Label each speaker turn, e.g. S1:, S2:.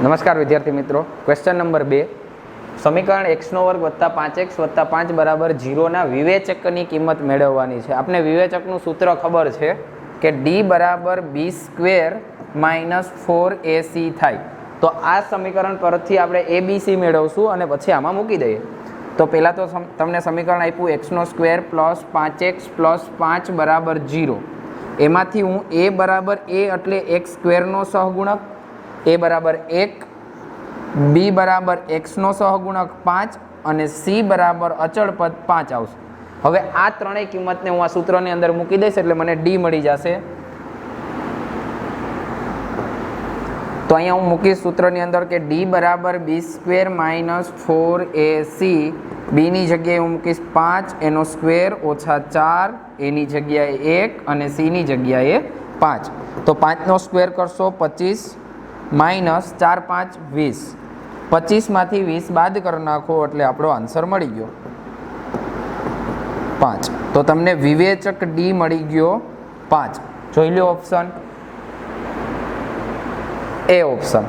S1: નમસ્કાર વિદ્યાર્થી મિત્રો, ક્વેશ્ચન નંબર 2 સમીકરણ x² + 5x + 5 = 0 ના વિવેચકની કિંમત મેળવવાની છે. આપણે વિવેચકનું સૂત્ર ખબર છે કે d = b² - 4ac થાય. તો આ સમીકરણ પરથી આપણે abc મેળવશું અને પછી આમાં મૂકી દઈએ. તો પહેલાં તો તમને સમીકરણ આપ્યું x² + 5x + 5 = 0. એમાંથી હું a = a એટલે x² નો સહગુણક, a = 1, b = x નો સહગુણક 5 અને c = અચળ પદ 5 આવશે. હવે આ ત્રણેય કિંમતને હું આ સૂત્રની અંદર મૂકી દઈશ એટલે મને d મળી જશે. તો અહીંયા હું મૂકીશ સૂત્રની અંદર કે d = b² - 4ac. b ની જગ્યાએ હું મૂકીશ 5, એનો સ્ક્વેર ઓછા 4, એની જગ્યાએ 1 અને c ની જગ્યાએ 5. તો 5 નો સ્ક્વેર કરશો 25 માઇનસ 4 5 20. 25 માંથી 20 બાદ કરી નાખો એટલે આપણો આન્સર મળી ગયો 5. તો તમને વિવેચક ડી મળી ગયો 5. જોઈ લો ઓપ્શન એ ઓપ્શન.